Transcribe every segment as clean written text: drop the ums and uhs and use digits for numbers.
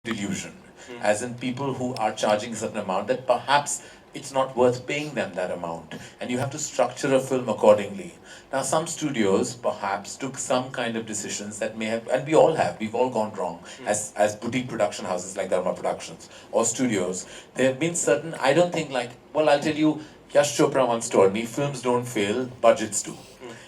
delusion. As in people who are charging a certain amount that perhaps it's not worth paying them that amount. And you have to structure a film accordingly. Now, some studios perhaps took some kind of decisions that may have, and we all have, we've all gone wrong as boutique production houses like Dharma Productions or studios. There have been certain, I don't think like, well, I'll tell you, Yash Chopra once told me, films don't fail, budgets do.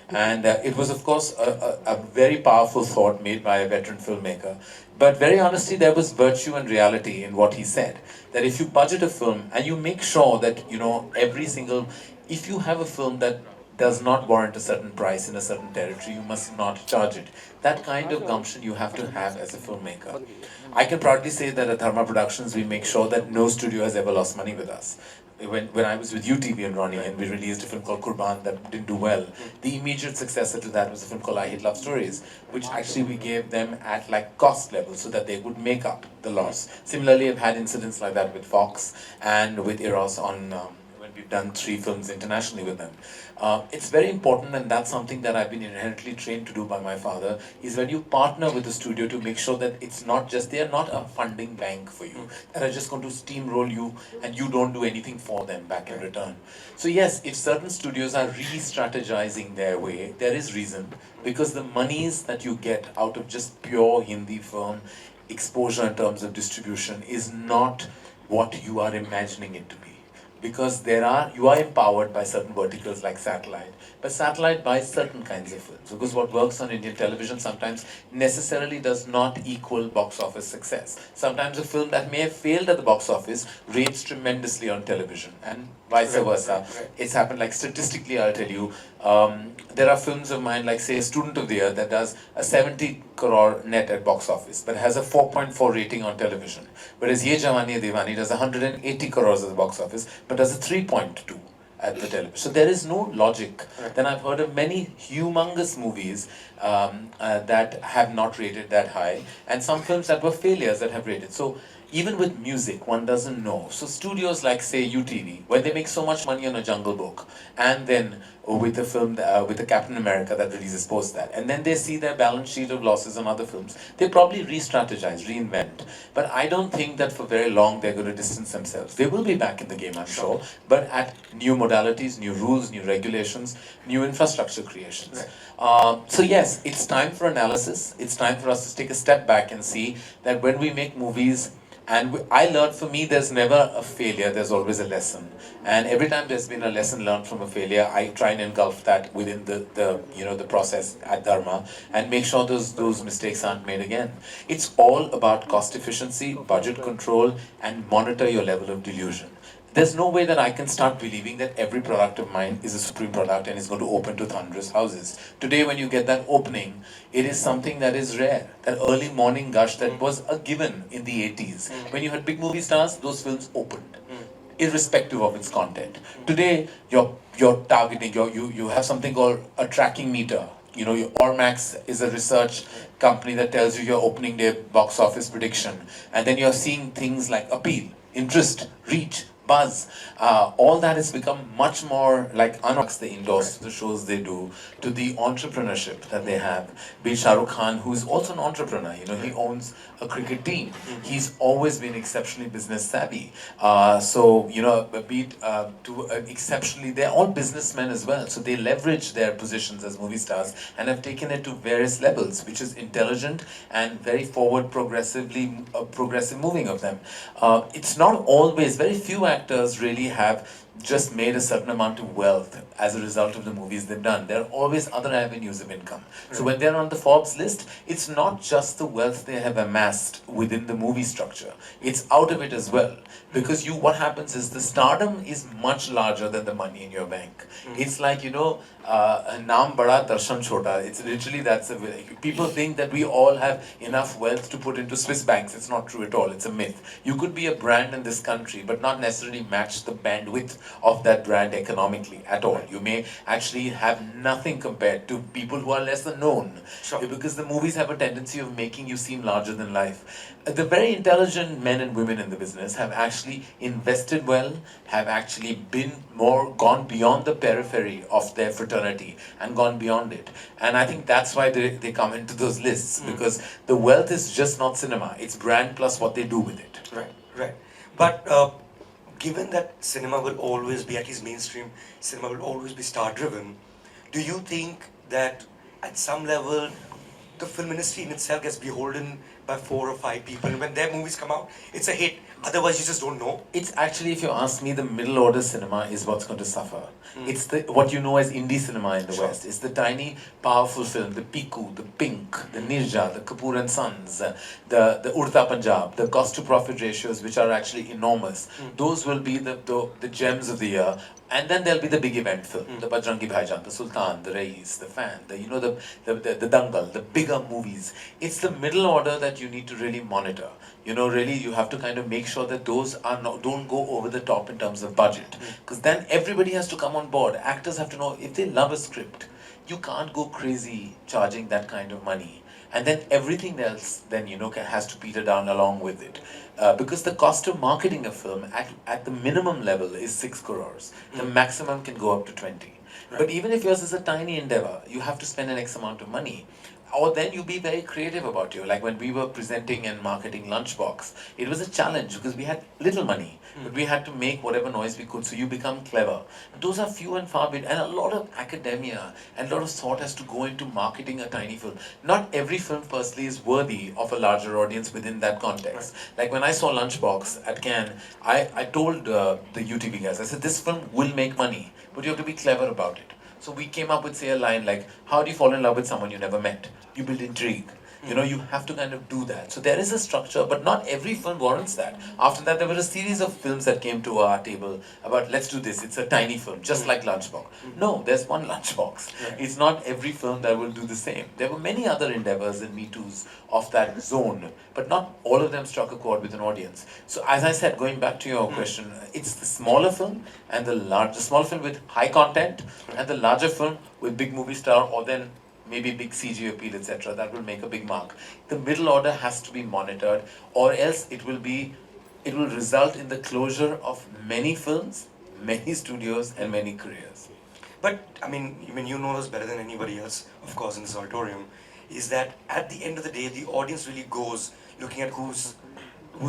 And it was, of course, a very powerful thought made by a veteran filmmaker. But very honestly, there was virtue and reality in what he said. That if you budget a film and you make sure that, you know, every single, if you have a film that does not warrant a certain price in a certain territory, you must not charge it. That kind of gumption you have to have as a filmmaker. I can proudly say that at Dharma Productions, we make sure that no studio has ever lost money with us. When I was with UTV and Ronnie and we released a film called Kurban that didn't do well, the immediate successor to that was a film called I Hate Love Stories, which actually we gave them at like cost level so that they would make up the loss. Similarly, I've had incidents like that with Fox and with Eros on when we've done 3 films internationally with them. It's very important, and that's something that I've been inherently trained to do by my father, is when you partner with the studio to make sure that it's not just, they're not a funding bank for you, that are just going to steamroll you and you don't do anything for them back in return. So yes, if certain studios are re-strategizing their way, there is reason, because the monies that you get out of just pure Hindi film exposure in terms of distribution is not what you are imagining it to be. Because you are empowered by certain verticals like satellite, but satellite buys certain kinds of films, because what works on Indian television sometimes necessarily does not equal box office success. Sometimes a film that may have failed at the box office rates tremendously on television, and vice versa. It's happened, like statistically, I'll tell you, there are films of mine, like say Student of the Year, that does a 70 crore net at box office, but has a 4.4 rating on television. Whereas Ye Jawani Hai Diwani does 180 crores at the box office, but does a 3.2 at the television. So there is no logic. Then I've heard of many humongous movies that have not rated that high, and some films that were failures that have rated. So even with music, one doesn't know. So studios like say UTV, when they make so much money on a Jungle Book, and then with the film, with the Captain America that releases post that, and then they see their balance sheet of losses on other films, they probably re-strategize, reinvent. But I don't think that for very long they're going to distance themselves. They will be back in the game, I'm sure, but at new modalities, new rules, new regulations, new infrastructure creations. So yes, it's time for analysis. It's time for us to take a step back and see that when we make movies, and I learned, for me, there's never a failure, there's always a lesson. And every time there's been a lesson learned from a failure, I try and engulf that within the process at Dharma and make sure those mistakes aren't made again. It's all about cost efficiency, budget control, and monitor your level of delusion. There's no way that I can start believing that every product of mine is a supreme product and is going to open to thunderous houses. Today, when you get that opening, it is something that is rare. That early morning gush that was a given in the 80s. When you had big movie stars, those films opened, irrespective of its content. Today, you're targeting, you have something called a tracking meter. You know, your Ormax is a research company that tells you your opening day box office prediction. And then you're seeing things like appeal, interest, reach, buzz. All that has become much more like Unox, they endorse the shows they do, to the entrepreneurship that they have. Be Shah Rukh Khan, who's also an entrepreneur, you know, he owns a cricket team. He's always been exceptionally business savvy. So, you know, exceptionally, they're all businessmen as well. So they leverage their positions as movie stars and have taken it to various levels, which is intelligent and very forward, progressive moving of them. It's not always, very few actors really have just made a certain amount of wealth as a result of the movies they've done. There are always other avenues of income. So when they're on the Forbes list, it's not just the wealth they have amassed within the movie structure. It's out of it as well. Because what happens is the stardom is much larger than the money in your bank. It's like, you know, naam bada darshan chota. It's literally, people think that we all have enough wealth to put into Swiss banks. It's not true at all. It's a myth. You could be a brand in this country, but not necessarily match the bandwidth of that brand economically at all. You may actually have nothing compared to people who are lesser known. Sure. Because the movies have a tendency of making you seem larger than life. The very intelligent men and women in the business have actually invested well, have actually been more gone beyond the periphery of their fraternity and gone beyond it. And I think that's why they come into those lists, because the wealth is just not cinema, it's brand plus what they do with it. Right, right. But given that cinema will always be, at least mainstream cinema will always be star driven, do you think that at some level the film industry in itself gets beholden by 4 or 5 people, and when their movies come out, it's a hit? Otherwise, you just don't know. It's actually, if you ask me, the middle order cinema is what's going to suffer. It's the what you know as indie cinema in the Sure. West. It's the tiny, powerful film, the Piku, the Pink, the Nirja, the Kapoor and Sons, the Urta Punjab, the cost to profit ratios, which are actually enormous. Those will be the gems of the year. And then there'll be the big event film, the Bajrangi Bhaijaan, the Sultan, the Rais, the Fan, the Dangal, the bigger movies. It's the middle order that you need to really monitor. Really you have to kind of make sure that those are not, don't go over the top in terms of budget. Because then everybody has to come on board. Actors have to know if they love a script, you can't go crazy charging that kind of money. And then everything else then has to peter down along with it, because the cost of marketing a film at the minimum level is 6 crores. The maximum can go up to 20. But even if yours is a tiny endeavor, you have to spend an X amount of money. Or then you be very creative about you. Like when we were presenting and marketing Lunchbox, it was a challenge because we had little money, but we had to make whatever noise we could. So you become clever. Those are few and far between, and a lot of academia and a lot of thought has to go into marketing a tiny film. Not every film, firstly, is worthy of a larger audience within that context. Like when I saw Lunchbox at Cannes, I told the UTV guys, I said, this film will make money, but you have to be clever about it. So we came up with, say, a line like, how do you fall in love with someone you never met? You build intrigue. You have to kind of do that. So there is a structure, but not every film warrants that. After that, there were a series of films that came to our table about, let's do this. It's a tiny film, just like Lunchbox. No, there's one Lunchbox. It's not every film that will do the same. There were many other endeavors and Me Too's of that zone, but not all of them struck a chord with an audience. So as I said, going back to your question, it's the smaller film and the small film with high content and the larger film with big movie star, or then maybe big CG appeal, etc. That will make a big mark. The middle order has to be monitored, or else it will result in the closure of many films, many studios, and many careers. But I mean, you know this better than anybody else, of course, in this auditorium, is that at the end of the day, the audience really goes looking at who's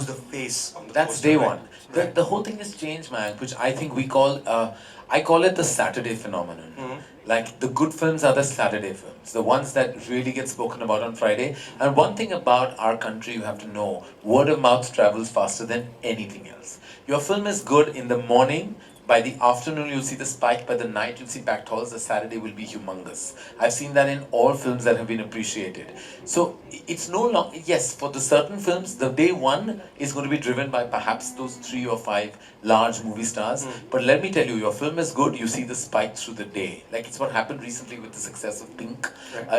the face on the That's poster, day right? one. The whole thing has changed, man, which I think I call it the Saturday phenomenon. Like the good films are the Saturday films, the ones that really get spoken about on Friday. And one thing about our country you have to know, word of mouth travels faster than anything else. Your film is good in the morning, by the afternoon you'll see the spike, by the night you'll see packed halls, the Saturday will be humongous. I've seen that in all films that have been appreciated. So it's no longer, yes, for the certain films, the day one is going to be driven by perhaps those 3 or 5 large movie stars. But let me tell you, your film is good, you see the spike through the day. Like it's what happened recently with the success of Pink.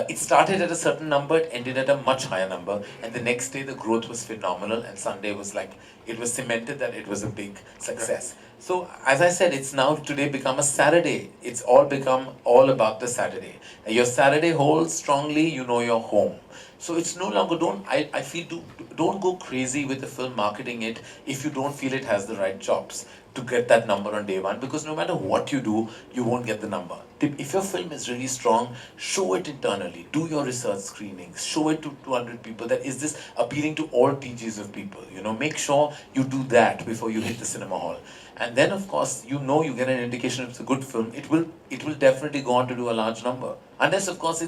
It started at a certain number, it ended at a much higher number, and the next day the growth was phenomenal, and Sunday was like, it was cemented that it was a big success. So, as I said, it's now today become a Saturday. It's all become all about the Saturday. Your Saturday holds strongly, you know you're home. So it's no longer, I feel, don't go crazy with the film marketing it if you don't feel it has the right chops to get that number on day one, because no matter what you do, you won't get the number. If your film is really strong, show it internally, do your research screenings, show it to 200 people, that is this appealing to all TGs of people, make sure you do that before you hit the cinema hall. And then of course, you get an indication if it's a good film, it will definitely go on to do a large number. Unless of course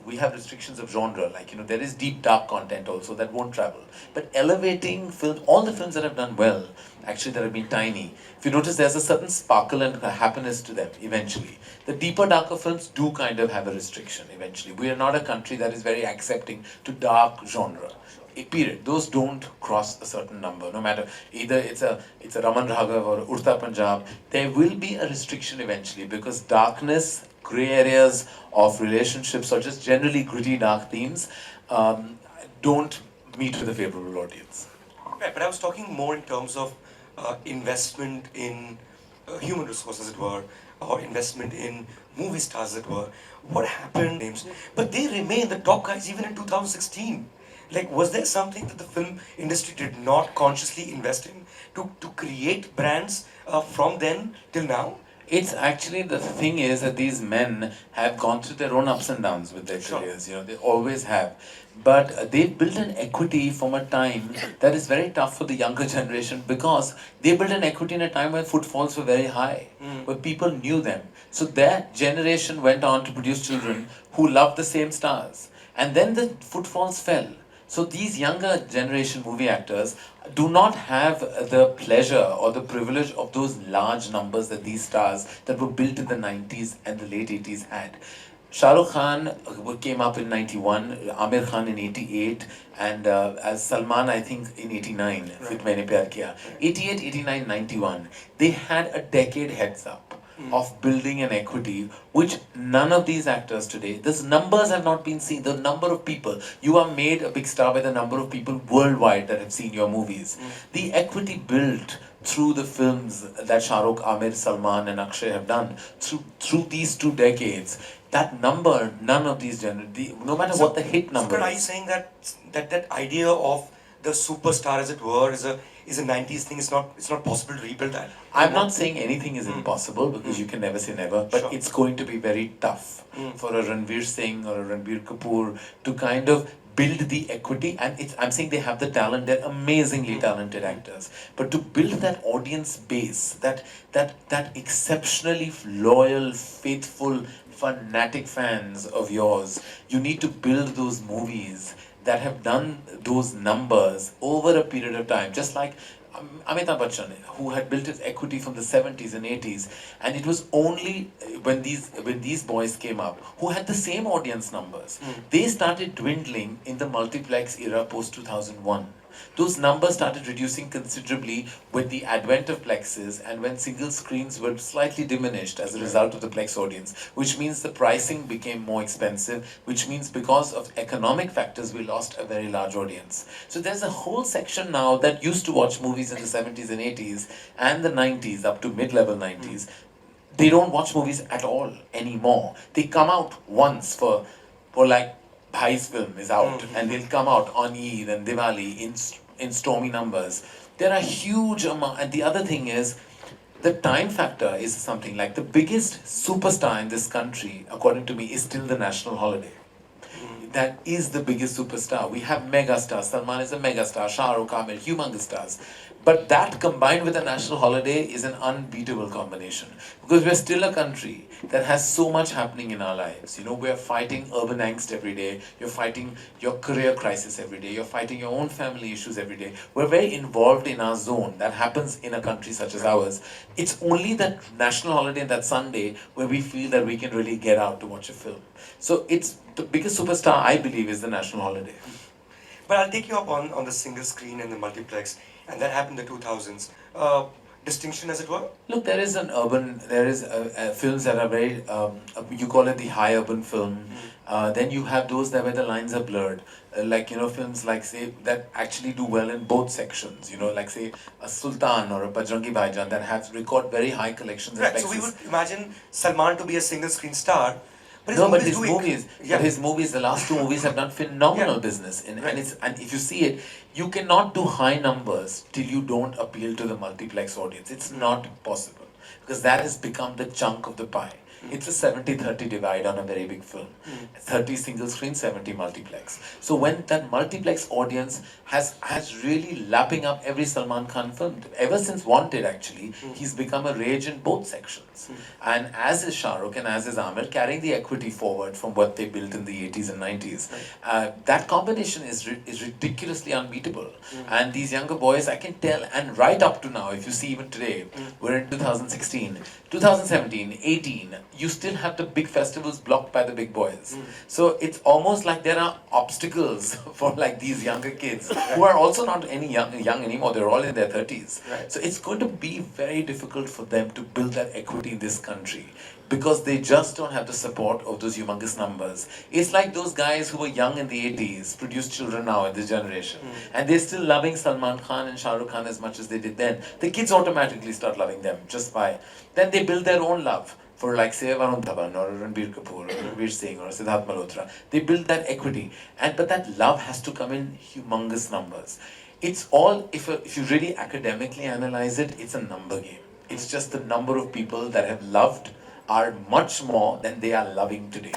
we have restrictions of genre, like, there is deep dark content also that won't travel. But elevating film, all the films that have done well, actually that have been tiny, if you notice there's a certain sparkle and happiness to them eventually. The deeper, darker films do kind of have a restriction eventually. We are not a country that is very accepting to dark genre. Period. Those don't cross a certain number. No matter either it's a Raman Raghav or Urta Punjab, there will be a restriction eventually, because darkness, grey areas of relationships, or just generally gritty dark themes, don't meet with a favorable audience. Right, but I was talking more in terms of investment in human resource, as it were, or investment in movie stars, as it were. What happened, names? But they remain the top guys even in 2016. Like, was there something that the film industry did not consciously invest in to create brands from then till now? It's actually, the thing is that these men have gone through their own ups and downs with their Sure. careers, they always have. But they've built an equity from a time that is very tough for the younger generation, because they built an equity in a time when footfalls were very high, where people knew them. So their generation went on to produce children who loved the same stars. And then the footfalls fell. So these younger generation movie actors do not have the pleasure or the privilege of those large numbers that these stars that were built in the 90s and the late 80s had. Shah Rukh Khan came up in 91, Amir Khan in 88, and as Salman, I think, in 89, with Maine Pyar Kiya. 88, 89, 91. They had a decade heads up of building an equity, which none of these actors today, these numbers have not been seen. The number of people, you are made a big star by the number of people worldwide that have seen your movies. The equity built through the films that Shah Rukh, Amir, Salman and Akshay have done, through these 2 decades, that number, none of these no matter what the hit number But are you saying that that idea of the superstar, as it were, is a 90s thing? It's not possible to rebuild that. I'm not saying anything is impossible, because you can never say never, but Sure. it's going to be very tough for a Ranveer Singh or a Ranbir Kapoor to kind of build the equity. And I'm saying they have the talent, they're amazingly talented actors, but to build that audience base, that exceptionally loyal, faithful, fanatic fans of yours, you need to build those movies that have done those numbers over a period of time, just like Amitabh Bachchan, who had built his equity from the 70s and 80s, and it was only when these boys came up, who had the same audience numbers, they started dwindling in the multiplex era post 2001. Those numbers started reducing considerably with the advent of plexes, and when single screens were slightly diminished as a result of the plex audience, which means the pricing became more expensive, which means because of economic factors we lost a very large audience. So there's a whole section now that used to watch movies in the 70s and 80s and the 90s up to mid-level 90s. They don't watch movies at all anymore. They come out once for like Bhai's film is out, and they'll come out on Eid and Diwali in stormy numbers. There are huge amount, and the other thing is, the time factor is something like the biggest superstar in this country, according to me, is still the national holiday. That is the biggest superstar. We have mega stars. Salman is a mega star. Shah Rukh, Amir, humongous stars. But that combined with a national holiday is an unbeatable combination. Because we're still a country that has so much happening in our lives. We're fighting urban angst every day. You're fighting your career crisis every day. You're fighting your own family issues every day. We're very involved in our zone. That happens in a country such as ours. It's only that national holiday and that Sunday where we feel that we can really get out to watch a film. So it's the biggest superstar, I believe, is the national holiday. But I'll take you up on the single screen and the multiplex, and that happened in the 2000s. Distinction, as it were? Look, there is films that are very, you call it the high urban film. Then you have those where the lines are blurred. Films like, say, that actually do well in both sections. Like, say, a Sultan or a Bajrangi Bhaijaan that have record very high collections. Right, so we would imagine Salman to be a single screen star. But his movies, the last 2 movies have done phenomenal business, and if you see it, you cannot do high numbers till you don't appeal to the multiplex audience. It's not possible, because that has become the chunk of the pie. It's a 70-30 divide on a very big film. 30 single screen, 70 multiplex. So when that multiplex audience has really lapping up every Salman Khan film, ever since Wanted actually, he's become a rage in both sections. And as is Shah Rukh and as is Amir, carrying the equity forward from what they built in the 80s and 90s. That combination is ridiculously unbeatable. And these younger boys, I can tell, and right up to now, if you see even today, we're in 2016, 2017, 18, you still have the big festivals blocked by the big boys. So it's almost like there are obstacles for like these younger kids who are also not any young anymore. They're all in their 30s. Right. So it's going to be very difficult for them to build that equity in this country because they just don't have the support of those humongous numbers. It's like those guys who were young in the 80s produce children now in this generation, and they're still loving Salman Khan and Shah Rukh Khan as much as they did then. The kids automatically start loving them just by then they build their own love for, like, say, Varun Dhawan or Ranbir Kapoor or Ranveer Singh or Siddharth Malhotra. They build that equity, but that love has to come in humongous numbers. It's all, if you really academically analyze it, it's a number game. It's just the number of people that have loved are much more than they are loving today.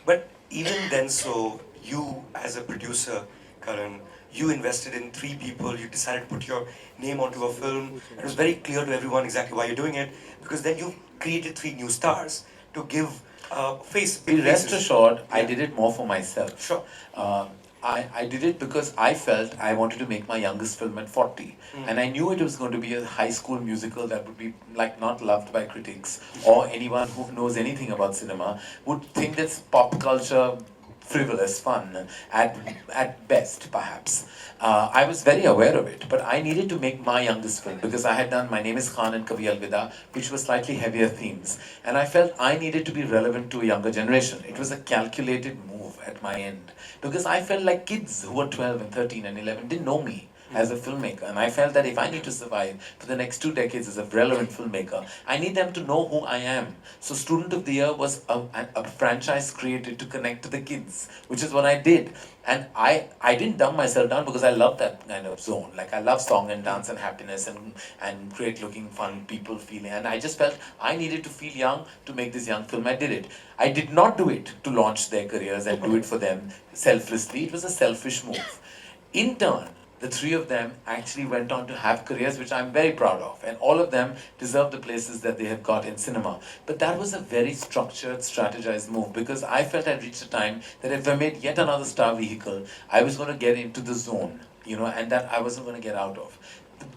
But even then, so you as a producer, Karan, you invested in three people, you decided to put your name onto a film. It was very clear to everyone exactly why you're doing it, because then you created three new stars to give face, big Rest faces. assured, I Yeah. did it more for myself. Sure. I did it because I felt I wanted to make my youngest film at 40. And I knew it was going to be a high school musical that would be like not loved by critics or anyone who knows anything about cinema would think that's pop culture frivolous fun at best perhaps. I was very aware of it, but I needed to make my youngest film because I had done My Name is Khan and Kavi Alvida, which were slightly heavier themes, and I felt I needed to be relevant to a younger generation. It was a calculated move at my end because I felt like kids who were 12 and 13 and 11 didn't know me as a filmmaker, and I felt that if I need to survive for the next 2 decades as a relevant filmmaker, I need them to know who I am. So Student of the Year was a franchise created to connect to the kids, which is what I did. And I didn't dumb myself down because I love that kind of zone. Like I love song and dance and happiness and great looking fun people feeling, and I just felt I needed to feel young to make this young film. I did it. I did not do it to launch their careers and do it for them selflessly. It was a selfish move. In turn, the three of them actually went on to have careers which I'm very proud of, and all of them deserve the places that they have got in cinema. But that was a very structured, strategized move because I felt I'd reached a time that if I made yet another star vehicle, I was going to get into the zone, and that I wasn't going to get out of.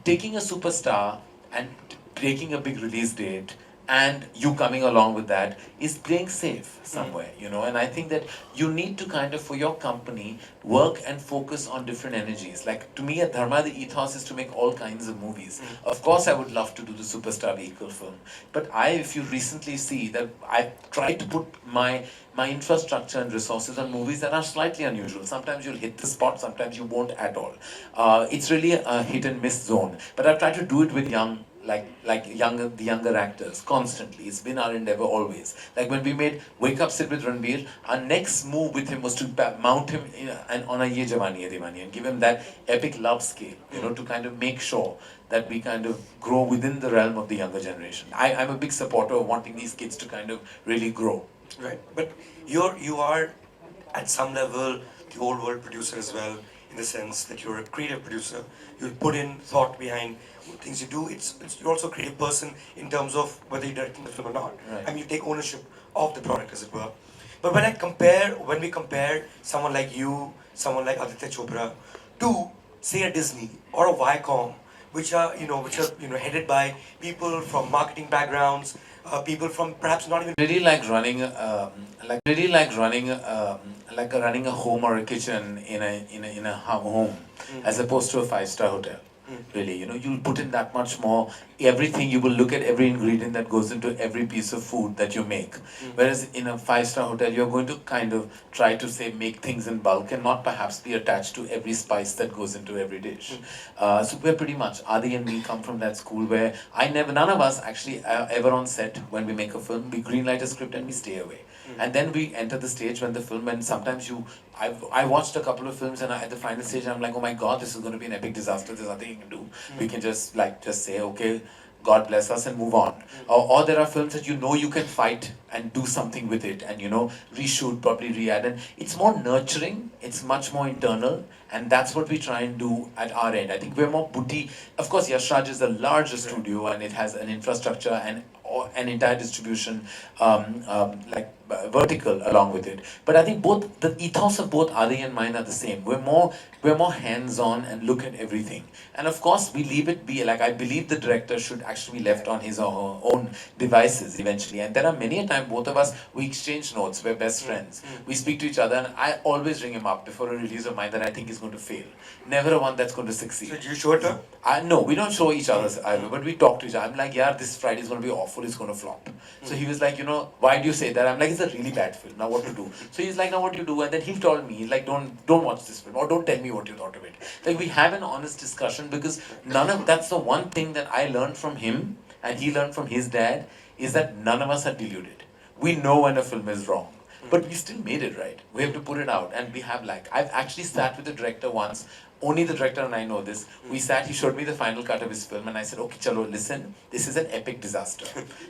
Taking a superstar and taking a big release date and you coming along with that is playing safe somewhere, and I think that you need to kind of, for your company, work and focus on different energies. Like to me at Dharma, the ethos is to make all kinds of movies. Of course I would love to do the superstar vehicle film, but if you recently see that I try to put my infrastructure and resources on movies that are slightly unusual. Sometimes you'll hit the spot, sometimes you won't at all. It's really a hit and miss zone, but I've tried to do it with the younger actors constantly. It's been our endeavor always. Like when we made Wake Up Sid with Ranbir, our next move with him was to mount him on a Ye Jawani Hai Diwani and give him that epic love scale, to kind of make sure that we kind of grow within the realm of the younger generation. I'm a big supporter of wanting these kids to kind of really grow. Right. But you are at some level the old world producer as well, in the sense that you're a creative producer. You put in thought behind things you do. You're also a creative person in terms of whether you're directing the film or not. Right. I mean, you take ownership of the product, as it were. But when we compare someone like you, someone like Aditya Chopra, to say a Disney or a Viacom, which are headed by people from marketing backgrounds, people from perhaps not even Really like running, running a home or a kitchen in a home, as opposed to a five-star hotel. Really, you'll put in that much more. Everything, you will look at every ingredient that goes into every piece of food that you make. Whereas in a five-star hotel, you're going to kind of try to say make things in bulk and not perhaps be attached to every spice that goes into every dish. So we're pretty much, Adi and me come from that school where none of us actually ever on set when we make a film, we greenlight a script and we stay away. And then we enter the stage when the film, and sometimes I watched a couple of films and at the final stage I'm like, oh my god, this is going to be an epic disaster, there's nothing you can do. We can just say, okay, God bless us and move on. Or there are films that you can fight and do something with it and reshoot, probably re-add. And it's more nurturing, it's much more internal, and that's what we try and do at our end. I think we're more boutique. Of course, Yash Raj is the largest studio and it has an infrastructure and an entire distribution vertical along with it. But I think both the ethos of both Adi and mine are the same. We're more hands-on and look at everything. And of course, we leave it be. Like I believe the director should actually be left on his or her own devices eventually. And there are many a time both of us we exchange notes. We're best friends. We speak to each other, and I always ring him up before a release of mine that I think is going to fail. Never a one that's going to succeed. So you showed her? No, we don't show each other's either, but we talk to each other. I'm like, yeah, this Friday is going to be awful, it's going to flop. So he was like, why do you say that? I'm like, it's a really bad film, now what to do? So he's like, now what do you do? And then he told me, he's like, don't watch this film, or don't tell me what you thought of it. Like, we have an honest discussion, because that's the one thing that I learned from him, and he learned from his dad, is that none of us are deluded. We know when a film is wrong. But we still made it right. We have to put it out. And we have I've actually sat with the director once. Only the director and I know this. We sat, he showed me the final cut of his film, and I said, okay, chalo, listen, this is an epic disaster.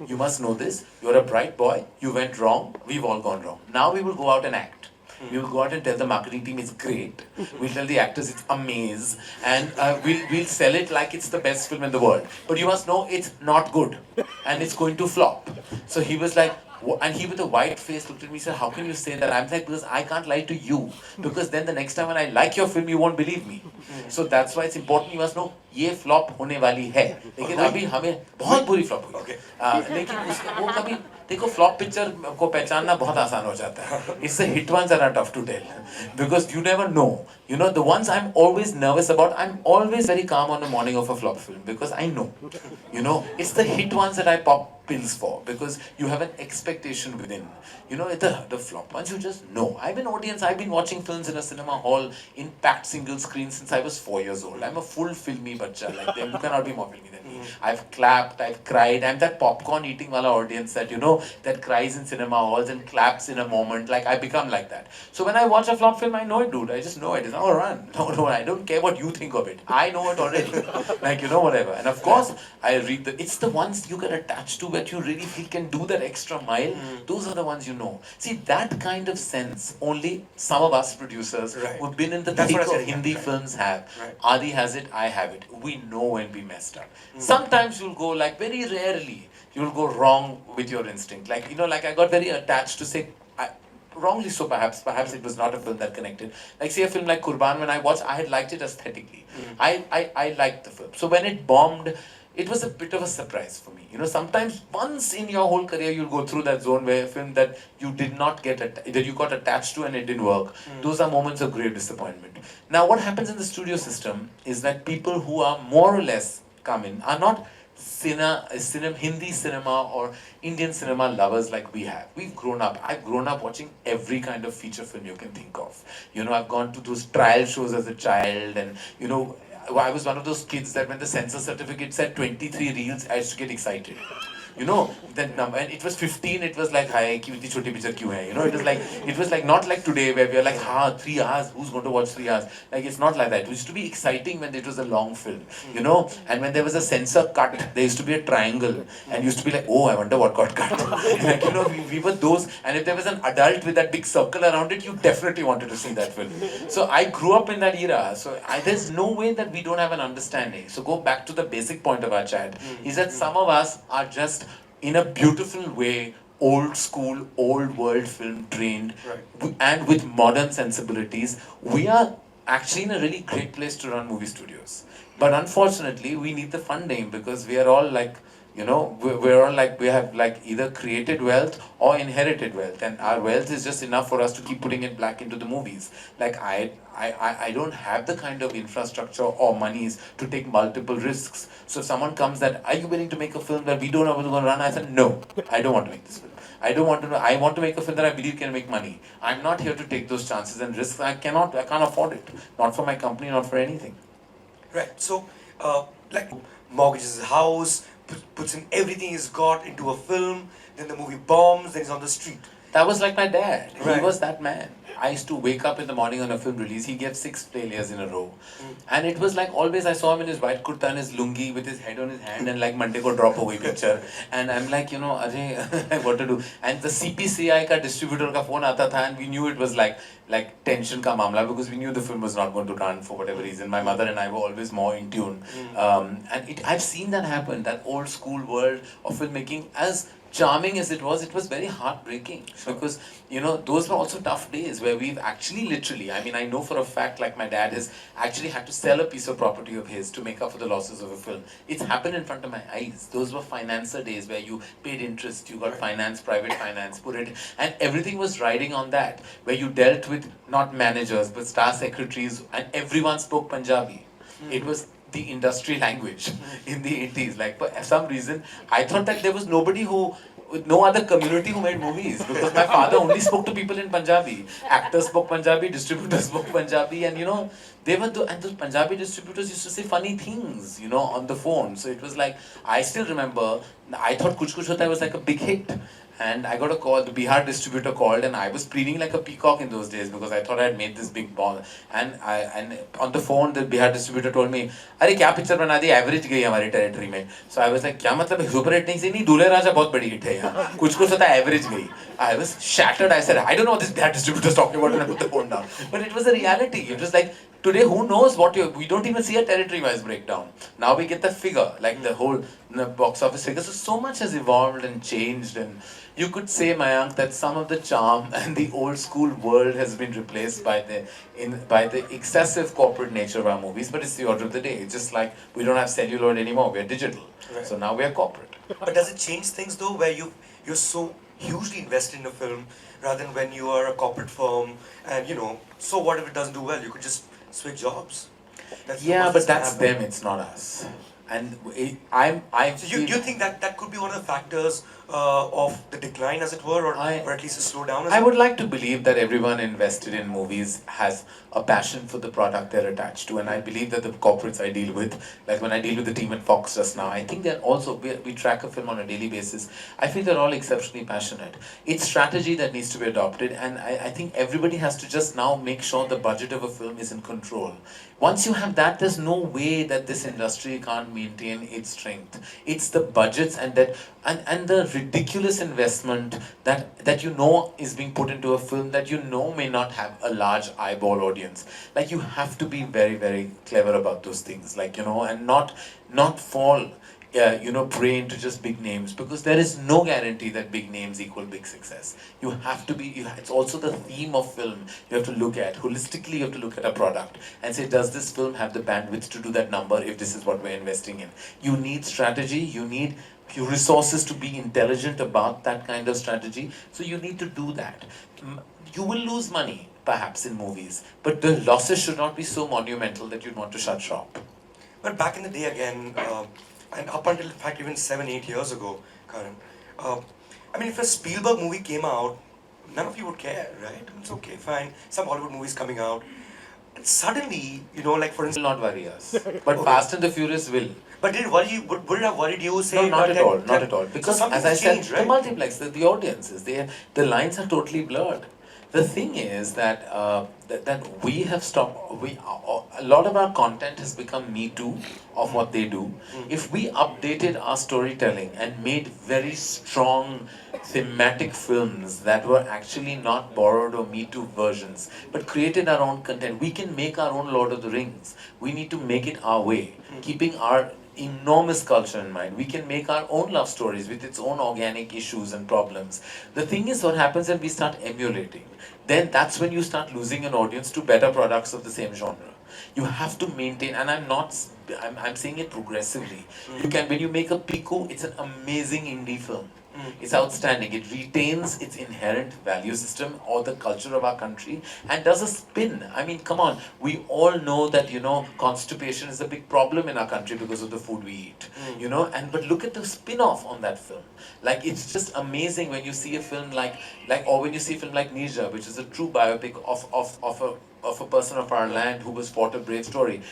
You must know this. You're a bright boy. You went wrong. We've all gone wrong. Now we will go out and act. We will go out and tell the marketing team it's great. We'll tell the actors it's amazing. And we'll sell it like it's the best film in the world. But you must know it's not good. And it's going to flop. So he was like, and he with a white face looked at me and said, how can you say that? I'm like, because I can't lie to you. Because then the next time when I like your film, you won't believe me. So that's why it's important. You must know, ये flop होने वाली है. लेकिन अभी हमें बहुत बुरी flop हुई. लेकिन वो कभी देखो flop picture को पहचानना बहुत आसान हो जाता है. It's the hit ones that are tough to tell. Because you never know. The ones I'm always nervous about, I'm always very calm on the morning of a flop film. Because I know. It's the hit ones that I pop pills for. Because you have an expectation within. The flop ones, you just know. I've been watching films in a cinema hall in packed single screen since I was 4 years old. I'm a full filmy bacha like them. You cannot be more filmy than me. I've clapped, I've cried. I'm that popcorn eating wala audience that, that cries in cinema halls and claps in a moment. Like, I become like that. So when I watch a flop film, I know it, dude. I just know it. It's not a run. No, I don't care what you think of it. I know it already. Whatever. And of course, I read it's the ones you get attached to that you really feel can do that extra mile. Those are the ones you know. See, that kind of sense, only some of us producers who've been in the thick of Hindi films have. Adi has it, I have it. We know when we messed up. Sometimes you'll go, very rarely, you'll go wrong with your instinct. I got very attached to say, wrongly so perhaps it was not a film that connected. Say a film like Kurban, when I watched, I had liked it aesthetically. I liked the film. So when it bombed, it was a bit of a surprise for me. Sometimes once in your whole career you'll go through that zone where a film that you did not that you got attached to and it didn't work. Those are moments of great disappointment. Now what happens in the studio system is that people who are more or less come in are not Hindi cinema or Indian cinema lovers like we have. We've grown up. I've grown up watching every kind of feature film you can think of. I've gone to those trial shows as a child, and I was one of those kids that when the censor certificate said 23 reels, I used to get excited. That number, and it was 15, it was like, hi, ki itni choti picture kyun hai? It was like not like today where we are like, 3 hours, who's going to watch 3 hours? It's not like that. It used to be exciting when it was a long film, and when there was a censor cut, there used to be a triangle, and used to be like, oh, I wonder what got cut. We were those, and if there was an adult with that big circle around it, you definitely wanted to see that film. So I grew up in that era, so there's no way that we don't have an understanding. So go back to the basic point of our chat, is that some of us are just in a beautiful way, old school, old world film trained, and with modern sensibilities. We are actually in a really great place to run movie studios. But unfortunately, we need the funding because we are all we're all we have either created wealth or inherited wealth, and our wealth is just enough for us to keep putting it back into the movies. I don't have the kind of infrastructure or monies to take multiple risks. So if someone comes that, are you willing to make a film that we don't know what's going to run? I said, no, I don't want to make this film. I want to make a film that I believe can make money. I'm not here to take those chances and risks. I can't afford it. Not for my company, not for anything. Right. So, mortgages his house, puts in everything he's got into a film, then the movie bombs, then he's on the street. That was like my dad. He was that man. I used to wake up in the morning on a film release. He gave 6 failures in a row. And it was like always I saw him in his white kurta and his lungi with his head on his hand and Monday ko drop away picture. And I'm like, Ajay, what to do? And the CPCI ka distributor ka phone aata tha, and we knew it was like tension ka mamla because we knew the film was not going to run for whatever reason. My mother and I were always more in tune. I've seen that happen, that old school world of filmmaking, as charming as it was very heartbreaking because those were also tough days where we've actually literally, I mean, I know for a fact, like my dad has actually had to sell a piece of property of his to make up for the losses of a film. It's happened in front of my eyes. Those were financer days where you paid interest, you got finance, private finance, put it, and everything was riding on that, where you dealt with not managers but star secretaries, and everyone spoke Punjabi. It was the industry language in the 80s. Like, for some reason, I thought that there was nobody who, no other community who made movies, because my father only spoke to people in Punjabi. Actors spoke Punjabi, distributors spoke Punjabi, and they were and those Punjabi distributors used to say funny things, on the phone. So it was like, I still remember, I thought Kuch Kuch Hota Hai was like a big hit. And I got a call, the Bihar distributor called, and I was preening like a peacock in those days because I thought I had made this big ball. And on the phone, the Bihar distributor told me, "अरे क्या picture बना दी, average गई हमारे territory में." So I was like, क्या मतलब super hit नहीं सी नहीं, दूल्हे राजा बहुत बड़ी hit है यहाँ. कुछ होता average गई. I was shattered. I said, I don't know what this Bihar distributor is talking about when I put the phone down. But it was a reality. It was like, today, who knows what we don't even see a territory-wise breakdown. Now we get the figure, like the whole box office figure. So much has evolved and changed, and you could say, Mayank, that some of the charm and the old school world has been replaced by the excessive corporate nature of our movies. But it's the order of the day. It's just like we don't have celluloid anymore. We're digital. Right. So now we're corporate. But does it change things though, where you're so hugely invested in a film rather than when you are a corporate firm and so what if it doesn't do well? You could just switch jobs. Yeah, but that's them. It's not us. And I So you think that could be one of the factors of the decline, as it were, or at least a slowdown? I would like to believe that everyone invested in movies has a passion for the product they're attached to, and I believe that the corporates I deal with, like when I deal with the team at Fox just now, I think they're also, we track a film on a daily basis. I feel they're all exceptionally passionate. It's strategy that needs to be adopted, and I think everybody has to just now make sure the budget of a film is in control. Once you have that, there's no way that this industry can't maintain its strength. It's the budgets and the ridiculous investment that is being put into a film that may not have a large eyeball audience. Like, you have to be very, very clever about those things, and not fall prey into just big names, because there is no guarantee that big names equal big success. You have to be, it's also the theme of film you have to look at. Holistically, you have to look at a product and say, does this film have the bandwidth to do that number if this is what we're investing in? You need strategy, you need resources to be intelligent about that kind of strategy, so you need to do that. You will lose money, perhaps, in movies, but the losses should not be so monumental that you'd want to shut shop. But back in the day again, and up until, in fact, even 7-8 years ago, Karan, I mean, if a Spielberg movie came out, none of you would care, right? It's okay, fine. Some Hollywood movies coming out. And suddenly, like for instance... Will not worry us. But okay. Fast and the Furious will. But did it worry you, would it have worried you, say... No, not at all, not at all. Because so as I said, right? The multiplex, the audiences, the lines are totally blurred. The thing is that that we have stopped. A lot of our content has become Me Too of what they do. If we updated our storytelling and made very strong thematic films that were actually not borrowed or Me Too versions, but created our own content, we can make our own Lord of the Rings. We need to make it our way, keeping our enormous culture in mind. We can make our own love stories with its own organic issues and problems. The thing is, what happens when we start emulating, then that's when you start losing an audience to better products of the same genre. You have to maintain, and I'm saying it progressively. You can, when you make a Pico, it's an amazing indie film. It's outstanding. It retains its inherent value system or the culture of our country and does a spin. I mean, come on. We all know that, constipation is a big problem in our country because of the food we eat. But look at the spin-off on that film. Like, it's just amazing when you see a film or when you see a film like Nirja, which is a true biopic of a person of our land who was fought a brave story.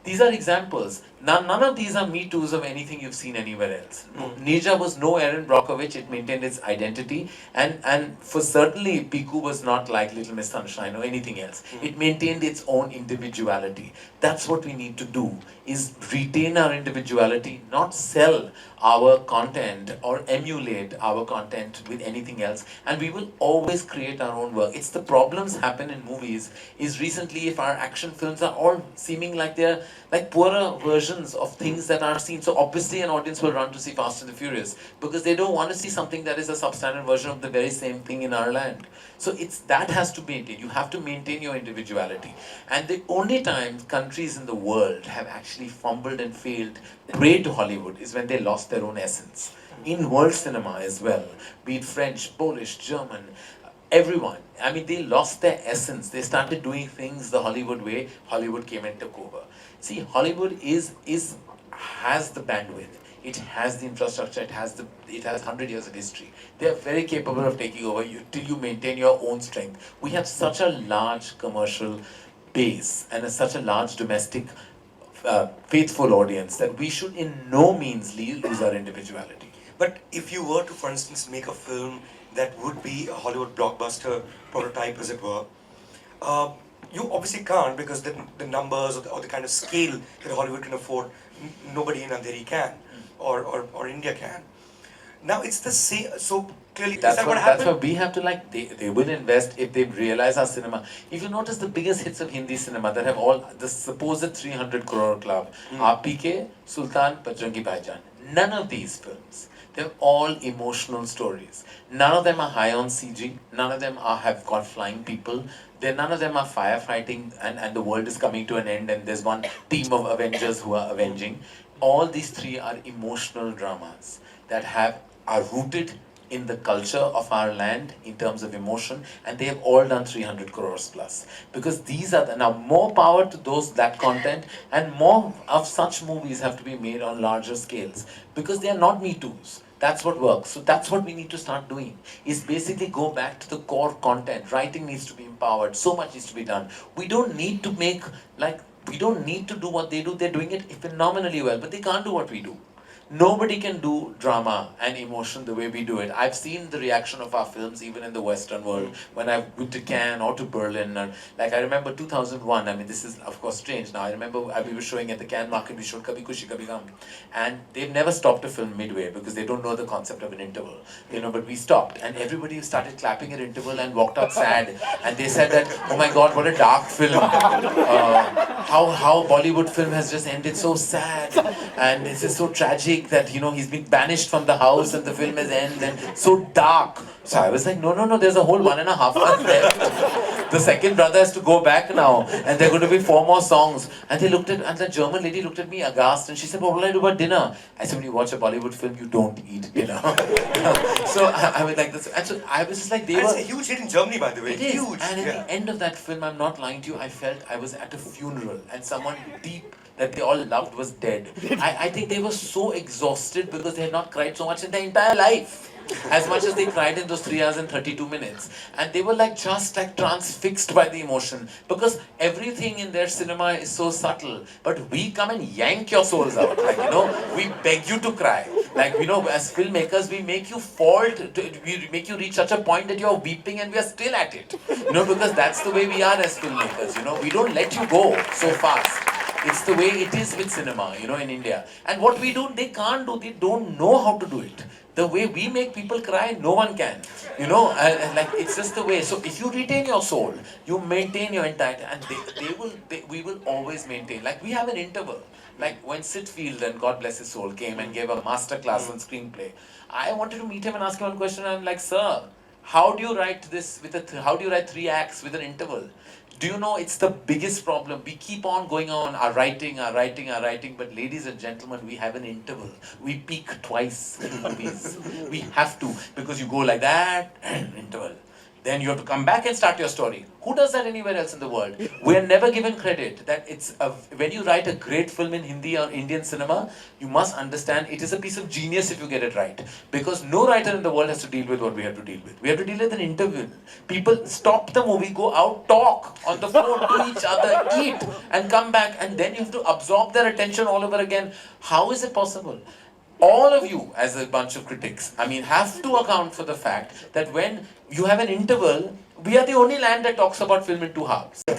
These are examples. None of these are Me Too's of anything you've seen anywhere else. Nirja was no Aaron Brockovich. It maintained its identity. And for certainly, Piku was not like Little Miss Sunshine or anything else. It maintained its own individuality. That's what we need to do, is retain our individuality, not sell our content or emulate our content with anything else. And we will always create our own work. It's the problems happen in movies is recently if our action films are all seeming like they're like poorer versions of things that are seen. So obviously an audience will run to see Fast and the Furious because they don't want to see something that is a substandard version of the very same thing in our land. So it's that has to be maintained. You have to maintain your individuality. And the only time countries in the world have actually fumbled and failed, prey to Hollywood, is when they lost their own essence. In world cinema as well, be it French, Polish, German, everyone. I mean, they lost their essence. They started doing things the Hollywood way. Hollywood came and took over. See, Hollywood has the bandwidth. It has the infrastructure. It has 100 years of history. They are very capable of taking over you till you maintain your own strength. We have such a large commercial base and such a large domestic faithful audience that we should in no means lose our individuality. But if you were to, for instance, make a film that would be a Hollywood blockbuster prototype, as it were, you obviously can't because the numbers or the kind of scale that Hollywood can afford, nobody in Andheri can, or India can. Now it's the same. So clearly, is that what That's happened? why we have to like they will invest if they realize our cinema. If you notice the biggest hits of Hindi cinema that have all the supposed 300 crore club, RPK, Sultan, Bajrangi Bhaijaan. None of these films. They're all emotional stories. None of them are high on CG. None of them have got flying people. None of them are firefighting and the world is coming to an end and there's one team of Avengers who are avenging. All these three are emotional dramas that are rooted in the culture of our land in terms of emotion, and they have all done 300 crores plus. Because these are now more power to that content, and more of such movies have to be made on larger scales because they are not Me Too's. That's what works. So that's what we need to start doing, is basically go back to the core content. Writing needs to be empowered. So much needs to be done. We don't need to we don't need to do what they do. They're doing it phenomenally well, but they can't do what we do. Nobody can do drama and emotion the way we do it. I've seen the reaction of our films even in the Western world when I've been to Cannes or to Berlin. Or, like I remember 2001, I mean this is of course strange now. I remember we were showing at the Cannes market, we showed Kabhi Khushi Kabhi Gham. And they've never stopped a film midway because they don't know the concept of an interval. But we stopped and everybody started clapping at interval and walked out sad. And they said that, oh my God, what a dark film. How Bollywood film has just ended so sad. And this is so tragic that he's been banished from the house and the film has ended and so dark. So I was like, no, there's a whole 1.5 months left. The second brother has to go back now and there are going to be 4 more songs. And the German lady looked at me aghast and she said, what will I do about dinner? I said, when you watch a Bollywood film, you don't eat dinner. So I was like this. And so I was just like, It's a huge hit in Germany, by the way. It is. Huge. And at the end of that film, I'm not lying to you, I felt I was at a funeral and someone deep that they all loved was dead. I think they were so exhausted because they had not cried so much in their entire life. As much as they cried in those 3 hours and 32 minutes. And they were just transfixed by the emotion. Because everything in their cinema is so subtle. But we come and yank your souls out. We beg you to cry. As filmmakers, we make you we make you reach such a point that you're weeping and we are still at it. Because that's the way we are as filmmakers. We don't let you go so fast. It's the way it is with cinema, in India. And what we do, they can't do. They don't know how to do it. The way we make people cry, no one can. It's just the way. So if you retain your soul, you maintain your entire, and we will always maintain. We have an interval. When Sitfield, and God bless his soul, came and gave a master class on screenplay, I wanted to meet him and ask him one question. I'm like, sir, how do you write this how do you write 3 acts with an interval? Do you know it's the biggest problem? We keep on going on our writing, but ladies and gentlemen, we have an interval. We peak twice in movies. We have to, because you go like that, interval. Then you have to come back and start your story. Who does that anywhere else in the world? We are never given credit that when you write a great film in Hindi or Indian cinema, you must understand it is a piece of genius if you get it right. Because no writer in the world has to deal with what we have to deal with. We have to deal with an interview. People stop the movie, go out, talk on the phone to each other, eat, and come back, and then you have to absorb their attention all over again. How is it possible? All of you, as a bunch of critics, have to account for the fact that when you have an interval, We are the only land that talks about film in two halves. I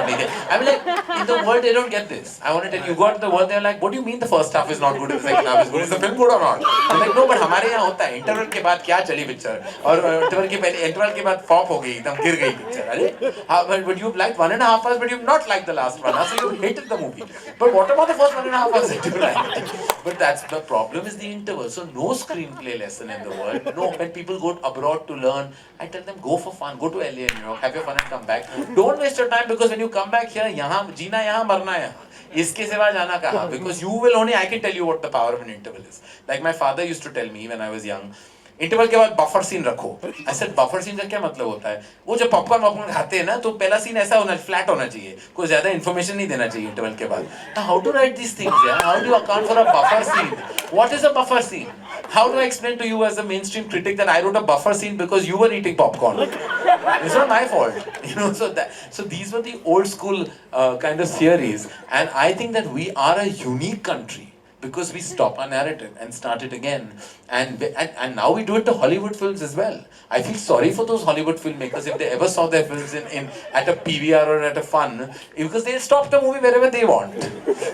mean, like, in the world, they don't get this. I want to tell you, go out to the world, they're like, what do you mean the first half is not good and the second half is good? Is the film good or not? I'm like, no, but हमारे यहाँ होता है. Interval के बाद क्या चली picture? और interval के बाद flop हो गई, एकदम गिर गई picture. अरे, but you've liked 1.5 hours, but you've not liked the last one. So you hated the movie. But what about the first 1.5 hours that you liked? But that's the problem is the interval. So no screenplay lesson in the world. No, when people go abroad to learn, I tell them go for fun, go to LA and New York, have your fun and come back. Don't waste your time because when you come back here, यहाँ जीना यहाँ मरना यहाँ. इसके सिवा जाना कहाँ? Because you will only, I can tell you what the power of an interval is. Like my father used to tell me when I was young, interval के बाद बफर सीन रखो. I said बफर सीन का क्या मतलब होता है? वो जब popcorn खाते हैं ना तो पहला सीन ऐसा होना फ्लैट होना चाहिए. कोई ज्यादा इन्फॉर्मेशन नहीं देना चाहिए इंटरवल के बाद. Now how to write these things? Yeah? How do you account for a buffer scene? What is a buffer scene? How do I explain to you as a mainstream critic that I wrote a buffer scene because you were eating popcorn? It's not my fault, you know. So these were the old school kind of theories, and I think that we are a unique country because we stop our narrative and start it again, and now we do it to Hollywood films as well. I feel sorry for those Hollywood filmmakers if they ever saw their films in at a PVR or at a fun, because they'll stop the movie wherever they want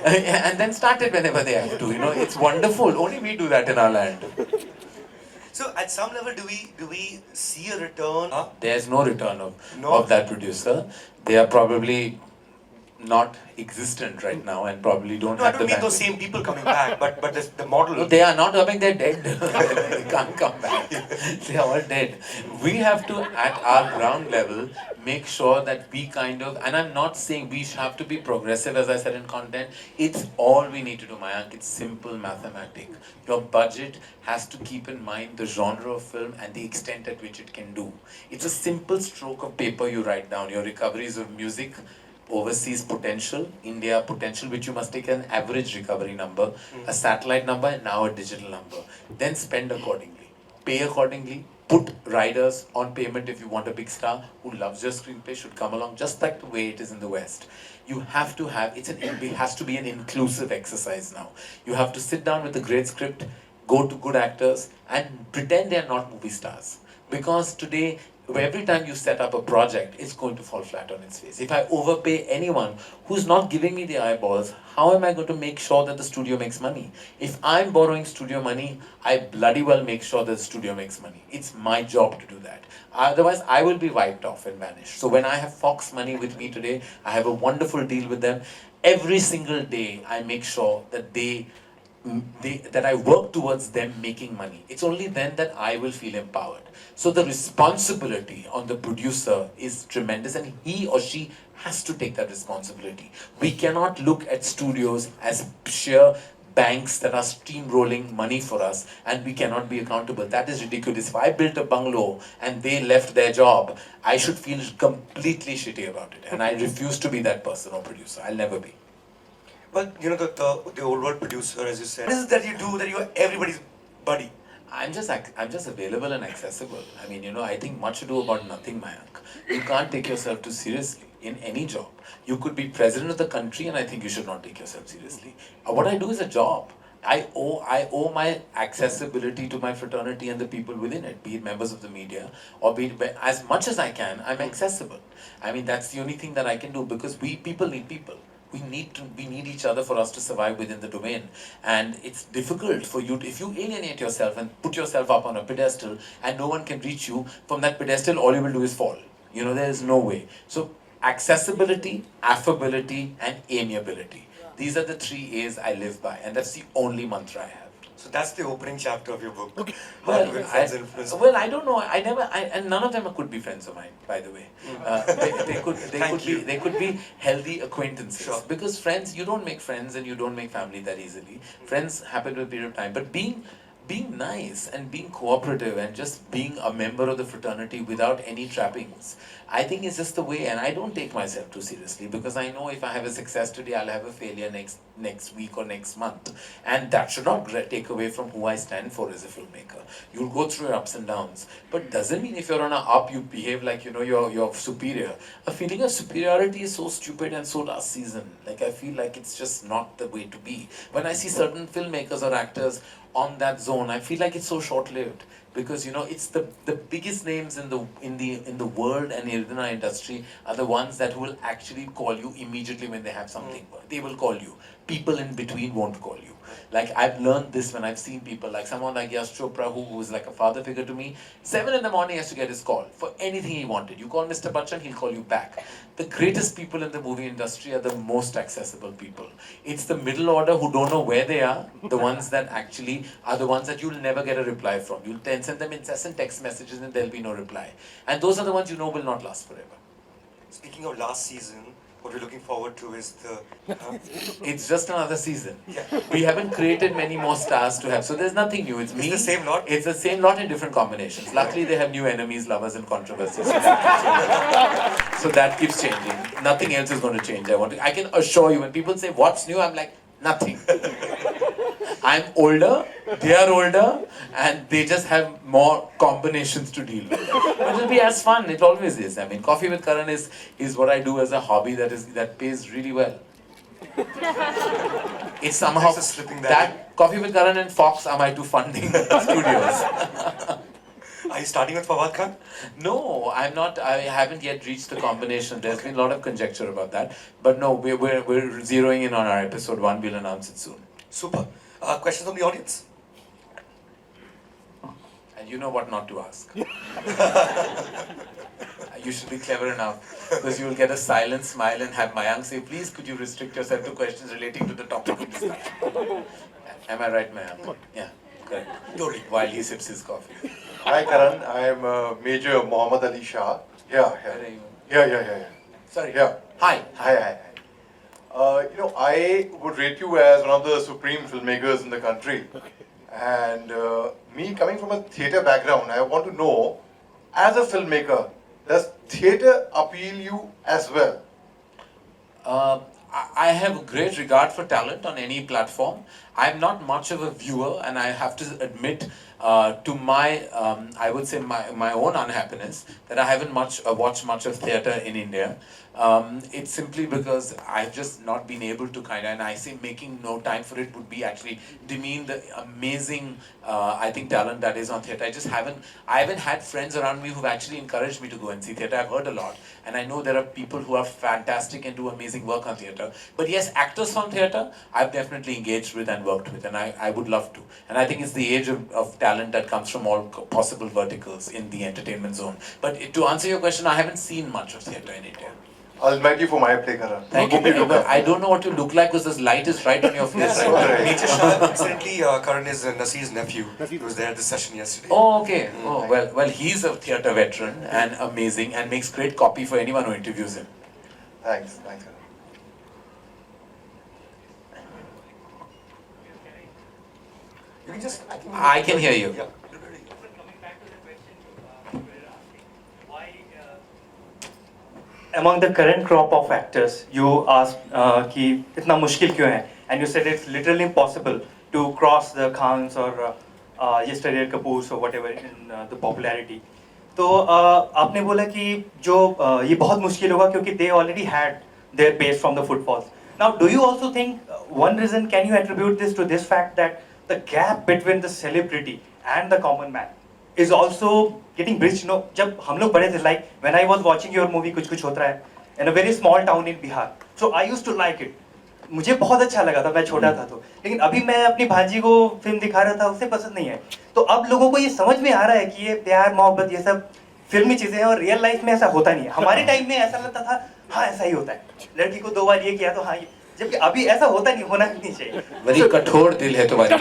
and then start it whenever they have to. You know, it's wonderful. Only we do that in our land. So at some level, do we see a return? Huh? There's no return of that producer. They are probably not existent right now and probably don't have I don't the mean those same people coming back, but the model. No, they are not coming, they're dead. They can't come back. They are all dead. We have to, at our ground level, make sure that we kind of, and I'm not saying we have to be progressive, as I said in content. It's all we need to do, Mayank. It's simple mathematics. Your budget has to keep in mind the genre of film and the extent at which it can do. It's a simple stroke of paper you write down. Your recoveries of music, overseas potential, India potential, which you must take an average recovery number, a satellite number, and now a digital number. Then spend accordingly, pay accordingly, put riders on payment if you want a big star who loves your screenplay should come along, just like the way it is in the West. You have to have, it has to be an inclusive exercise now. You have to sit down with a great script, go to good actors, and pretend they are not movie stars. Because today, every time you set up a project, it's going to fall flat on its face. If I overpay anyone who's not giving me the eyeballs, how am I going to make sure that the studio makes money? If I'm borrowing studio money, I bloody well make sure that the studio makes money. It's my job to do that. Otherwise, I will be wiped off and vanished. So when I have Fox money with me today, I have a wonderful deal with them. Every single day, I make sure that that I work towards them making money. It's only then that I will feel empowered. So the responsibility on the producer is tremendous, and he or she has to take that responsibility. We cannot look at studios as sheer banks that are steamrolling money for us and we cannot be accountable. That is ridiculous. If I built a bungalow and they left their job, I should feel completely shitty about it, and I refuse to be that person or producer. I'll never be. Well, you know, the old world producer, as you said, what is it that you do that you are everybody's buddy? I'm just available and accessible. I mean, you know, I think much ado about nothing, Mayank. You can't take yourself too seriously in any job. You could be president of the country, and I think you should not take yourself seriously. What I do is a job. I owe my accessibility to my fraternity and the people within it, be it members of the media or be it, as much as I can, I'm accessible. I mean, that's the only thing that I can do, because people need people. We need each other for us to survive within the domain, and it's difficult for you if you alienate yourself and put yourself up on a pedestal and no one can reach you from that pedestal. All you will do is fall. You know, there is no way. So accessibility, affability, and amiability. These are the 3 A's I live by, and that's the only mantra I have. So that's the opening chapter of your book. Okay. Well, I don't know. And none of them could be friends of mine, by the way. They could be healthy acquaintances. Sure. Because friends, you don't make friends and you don't make family that easily. Friends happen to a period of time. But being nice and being cooperative and just being a member of the fraternity without any trappings, I think is just the way. And I don't take myself too seriously, because I know if I have a success today, I'll have a failure next week or next month, and that should not take away from who I stand for as a filmmaker. You'll go through your ups and downs, but doesn't mean if you're on an up, you behave like, you know, you're superior. A feeling of superiority is so stupid and so last season. Like, I feel like it's just not the way to be. When I see certain filmmakers or actors on that zone, I feel like it's so short-lived. because you know it's the biggest names in the world and in our industry are the ones that will actually call you immediately when they have something. They will call you. People in between won't call you. Like I've learned this when I've seen people like someone like Yash Chopra, who was like a father figure to me. 7 in the morning he has to get his call for anything he wanted. You call Mr. Bachchan, he'll call you back. The greatest people in the movie industry are the most accessible people. It's the middle order who don't know where they are, the ones that actually are the ones that you'll never get a reply from. You'll then send them incessant text messages and there'll be no reply. And those are the ones you know will not last forever. Speaking of last season, what we're looking forward to is the. It's just another season. We haven't created many more stars to have, so there's nothing new. It's me. It's the same lot? It's the same lot in different combinations. Luckily, they have new enemies, lovers, and controversies. So that keeps changing. Nothing else is going to change. I can assure you, when people say what's new, I'm like nothing. I'm older, they are older, and they just have more combinations to deal with. But it'll be as fun, it always is. I mean, Coffee with Karan is what I do as a hobby that pays really well. It's somehow Thanks for slipping that in. Coffee with Karan and Fox are my two funding studios. Are you starting with Fawad Khan? No, I'm not. I haven't yet reached the combination. There's been a lot of conjecture about that. But no, we're zeroing in on our episode 1. We'll announce it soon. Super. Questions from the audience? And you know what not to ask. You should be clever enough, because you will get a silent smile and have Mayank say, please could you restrict yourself to questions relating to the topic of discussion. Am I right, Mayank? Yeah, correct. Totally. While he sips his coffee. Hi Karan, I am Major Muhammad Ali Shah. Where are you? Yeah. Sorry. Yeah. Hi. Hi. I would rate you as one of the supreme filmmakers in the country. And me coming from a theatre background, I want to know, as a filmmaker, does theatre appeal you as well? I have a great regard for talent on any platform. I'm not much of a viewer, and I have to admit to my, I would say my own unhappiness, that I haven't watched much of theatre in India. It's simply because I've just not been able to and I say making no time for it would be actually demean the amazing, I think, talent that is on theatre. I haven't had friends around me who've actually encouraged me to go and see theatre. I've heard a lot, and I know there are people who are fantastic and do amazing work on theatre. But yes, actors from theatre, I've definitely engaged with and worked with, and I would love to. And I think it's the age of talent that comes from all possible verticals in the entertainment zone. But to answer your question, I haven't seen much of theatre in India. I'll invite you for my play, Karan. Thank you. I don't know what you look like because this light is right on your face. Major Shah, incidentally, Karan is Nasir's nephew. He was there at the session yesterday. Oh, okay. Oh, well, he's a theatre veteran and amazing and makes great copy for anyone who interviews him. Thanks, Karan. You can just. I can hear you. Yeah. Among the current crop of actors, you asked कि इतना मुश्किल क्यों है, and you said it's literally impossible to cross the Khans or yesterday Kapoors or whatever in the popularity. तो आपने बोला कि जो ये बहुत मुश्किल होगा क्योंकि they already had their base from the footfalls. Now, do you also think one reason can you attribute this to this fact that the gap between the celebrity and the common man is also getting bridged? You know, जब हम लोग बड़े थे, like when I was watching your movie कुछ कुछ होता है in a very small town in Bihar, so I used to like it. मुझे बहुत अच्छा लगा था, मैं छोटा था तो, लेकिन अभी मैं अपनी भांजी को फिल्म दिखा रहा था, उसे पसंद नहीं है. तो अब लोगों को ये समझ में आ रहा है कि ये प्यार मोहब्बत ये सब फिल्मी चीजें हैं और रियल लाइफ में ऐसा होता नहीं है. हमारे टाइम में ऐसा लगता था हाँ ऐसा ही होता है, लड़की को 2 बार ये किया तो हाँ ये, जबकि अभी ऐसा होता नहीं, होना नहीं चाहिए. बड़ी कठोर दिल है तुम्हारी.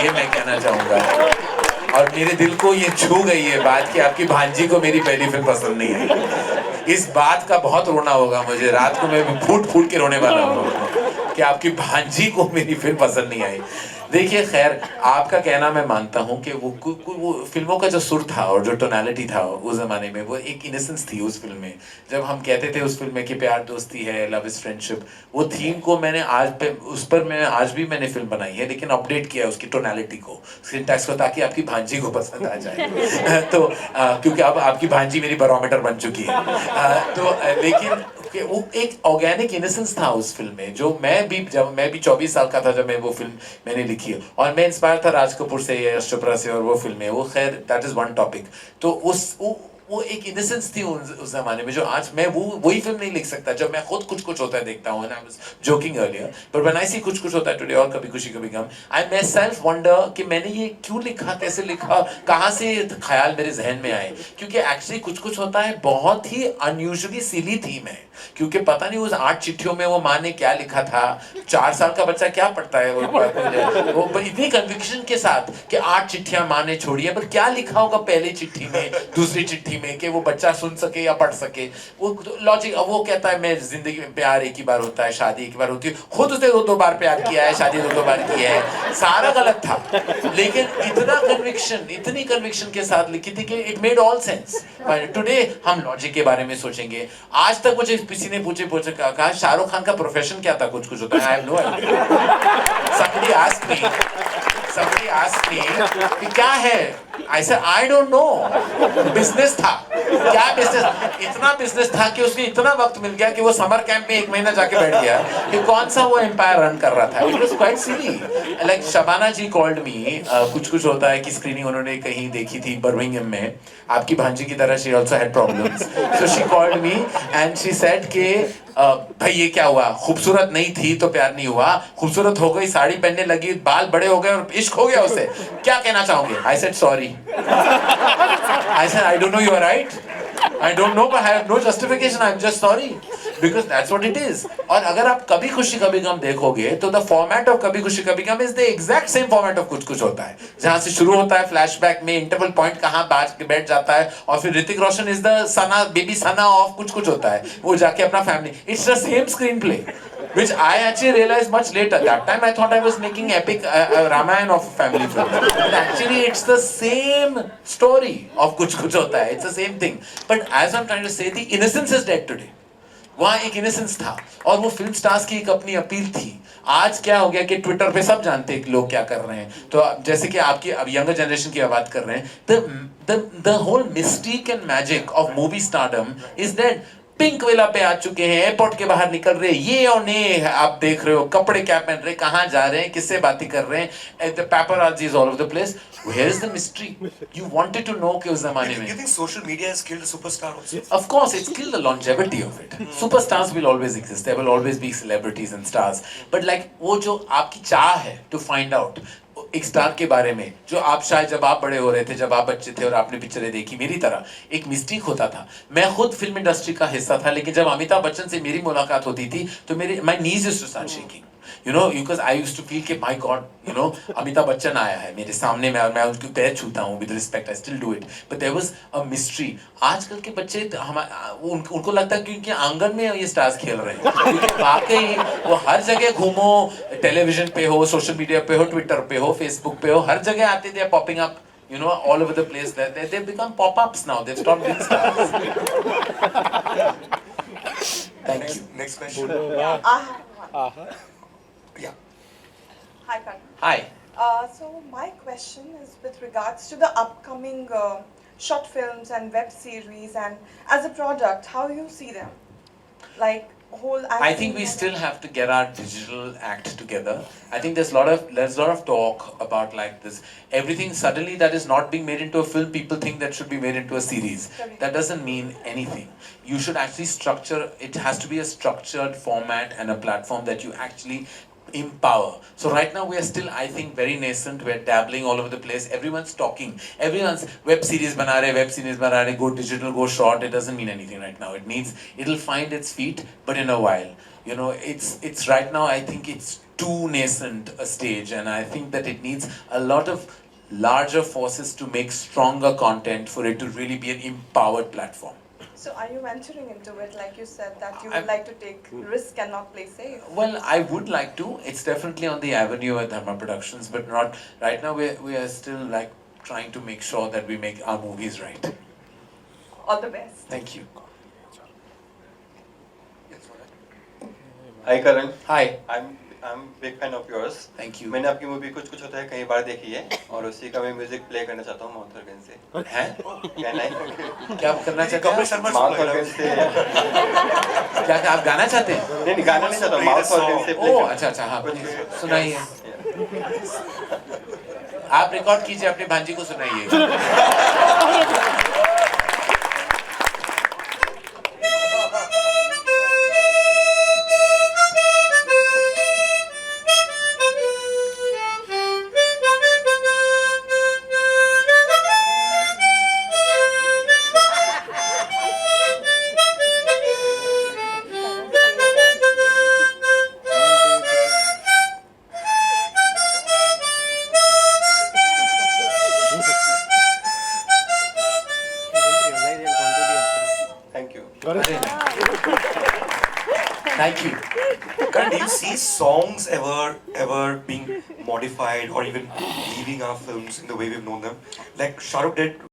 ये मैं कहना चाहूँगा, और मेरे दिल को ये छू गई है बात कि आपकी भांजी को मेरी पहली फिल्म पसंद नहीं आई. इस बात का बहुत रोना होगा मुझे, रात को मैं फूट के रोने वाला हूँ कि आपकी भांजी को मेरी फिल्म पसंद नहीं आई. देखिए, खैर, आपका कहना मैं मानता हूँ कि वो फिल्मों का जो सुर था और जो टोनैलिटी था उस ज़माने में, वो एक इनोसेंस थी उस फिल्म में. जब हम कहते थे उस फिल्म में कि प्यार दोस्ती है, लव इज़ फ्रेंडशिप, वो थीम को मैंने आज भी मैंने फिल्म बनाई है, लेकिन अपडेट किया उसकी टोनैलिटी को, सिंटैक्स को, ताकि आपकी भांजी को पसंद आ जाए. तो क्योंकि अब आपकी भांजी मेरी बैरोमीटर बन चुकी है. तो लेकिन कि वो एक ऑर्गेनिक इनोसेंस था उस फिल्म में, जो जब मैं भी 24 साल का था जब मैं वो फिल्म मैंने लिखी, और मैं इंस्पायर था राज कपूर से, यश चोपड़ा से, और वो फिल्में, वो खैर दैट इज वन टॉपिक। तो वो एक इनोसेंस थी उस जमाने में, जो आज मैं वही फिल्म नहीं लिख सकता जब मैं खुद कुछ कुछ होता है देखता हूँ। I was joking earlier, but when I see Kuch कुछ होता है टुडे और कभी खुशी कभी गम, आई माई सेल्फ वंडर कि मैंने ये क्यों लिखा, कैसे लिखा, कहाँ से ख्याल मेरे जहन में आए। क्योंकि एक्चुअली कुछ कुछ होता है बहुत ही अनयूजुअली सिली थीम है, क्योंकि पता नहीं उस 8 चिट्ठियों में वो माँ ने क्या लिखा था। 4 साल का बच्चा क्या पढ़ता है वो इतनी कन्विक्शन के साथ कि 8 चिट्ठियां माँ ने छोड़ी है, पर क्या लिखा होगा पहली चिट्ठी में, दूसरी चिट्ठी में, कि वो बच्चा सुन सके या पढ़ सके। वो लॉजिक, वो कहता है मैं जिंदगी में प्यार एक ही बार होता है, शादी एक ही बार होती है, खुद उसने 2 बार प्यार किया है, शादी 2 बार की है, सारा गलत था। लेकिन इतनी कन्विक्शन के साथ लिखी थी कि it made all sense. Today हम लॉजिक के बारे में सोचेंगे। आज तक मुझे किसी ने पूछे कहा शाहरुख खान का प्रोफेशन क्या था, कुछ कुछ होता है, I have no idea. somebody asked me कि क्या है, I said I don't know, business था। क्या बिजनेस, इतना बिजनेस था कि उसने इतना वक्त मिल गया कि वो समर कैंप में 1 महीना जाके बैठ गया कि कौन सा वो एम्पायर रन कर रहा था। It was quite silly. Like Shabana ji called me, कुछ कुछ होता है की स्क्रीनिंग उन्होंने कहीं देखी थी बर्मिंघम में, आपकी भांजी की तरह she also had problems, so she called me and she said कि भाई ये क्या हुआ, खूबसूरत नहीं थी तो प्यार नहीं हुआ, खूबसूरत हो गई, साड़ी पहनने लगी, बाल बड़े हो गए और इश्क हो गया उसे, क्या कहना चाहोगे? I said sorry, I said I don't know, you are right, I don't know, but I have no justification. I'm just sorry because that's what it is. और अगर आप कभी खुशी कभी गम देखोगे तो the format of कभी खुशी कभी गम is the exact same format of कुछ कुछ होता है, जहाँ से शुरू होता है फ्लैशबैक में, इंटरवल पॉइंट कहाँ बैठ जाता है, और फिर Hrithik Roshan is the Sana baby Sana of Kuch कुछ होता है, वो जाके अपना family, it's the same screenplay, which I actually realized much later. That time I thought I was making epic Ramayana of family film, but actually it's the same story of कुछ कुछ होता है, it's the same thing. But as I'm trying to say, the innocence is dead today. वहाँ एक innocence था और वो film stars की एक अपनी अपील थी। आज क्या हो गया कि ट्विटर पे सब जानते हैं कि लोग क्या कर रहे हैं, तो जैसे कि आपकी अब यंगर जनरेशन की बात कर रहे हैं, the whole mystique and magic of movie stardom is that pink वेला पे आ चुके हैं, एयरपोर्ट के बाहर निकल रहे, ये और ने आप देख रहे हो, कपड़े क्या पहन रहे, कहाँ जा रहे हैं, किससे बातें कर रहे हैं, the paparazzi is all over the place. Where is the mystery? You wanted to know कि उस जमाने में। You think social media has killed a superstar also? Of course, it's killed the longevity of it. Superstars will always exist. There will always be celebrities and stars. But like वो जो आपकी चाह है to find out एक star के बारे में, जो आप शायद जब आप बड़े हो रहे थे, जब आप बच्चे थे और आपने पिक्चरें देखी, मेरी तरह एक मिस्टिक होता था। मैं खुद फिल्म इंडस्ट्री का हिस्सा था, लेकिन जब अमिताभ बच्चन से मेरी मुलाकात होती थी तो मेरे my knees used to start shaking, you know, because I used to feel कि my God, you know, Amitabh Bachchan आया है मेरे सामने में और मैं उनके पैर छूता हूँ, with respect I still do it, but there was a mystery. आजकल के बच्चे उनको लगता है क्योंकि आंगन में ये स्टार्स खेल रहे हैं, क्योंकि वाकई वो हर जगह घूमो, टेलीविजन पे हो, सोशल मीडिया पे हो, ट्विटर पे हो, फेसबुक पे हो, हर जगह आते थे popping up, you know, all over the place. They've become pop-ups now. They've stopped being stars. Thank you. Next question. I have one. Yeah. Hi, Karan. Hi. So my question is with regards to the upcoming short films and web series, and as a product, how you see them? Like whole. I think we still have to get our digital act together. I think there's a lot of talk about like this. Everything suddenly that is not being made into a film, people think that should be made into a series. Correct. That doesn't mean anything. You should actually structure. It has to be a structured format and a platform that you actually empower. So right now we are still, I think, very nascent. We're dabbling all over the place. Everyone's talking. Everyone's web series bana rahe, go digital, go short. It doesn't mean anything right now. It'll find its feet, but in a while. You know, it's right now, I think it's too nascent a stage, and I think that it needs a lot of larger forces to make stronger content for it to really be an empowered platform. So are you venturing into it, like you said, that you would like to take risk and not play safe? Well, I would like to. It's definitely on the avenue at Dharma Productions, but not right now. We are still like trying to make sure that we make our movies right. All the best. Thank you. Yes, what? Hi Karan, Hi. I'm I'm big fan of yours. Thank you. मैंने आपकी movie कुछ कुछ होता है कई बार देखी है और उसी का मैं म्यूजिक प्ले करना चाहता हूँ माउथ ऑर्गन से. हैं? क्या नहीं? क्या करना चाहते कपिल हैं? शर्मा माउथ सुन ऑर्गन से. क्या आप गाना चाहते हैं? नहीं गाना नहीं चाहता, माउथ ऑर्गन से प्ले. ओह अच्छा अच्छा, हाँ प्लीज सुनाइए. आप रिकॉर्ड कीजिए, अपनी भांजी को सुनाइए. Thank you. Thank you. Karan, do you see songs ever being modified or even leaving our films in the way we've known them? Like Shah Rukh did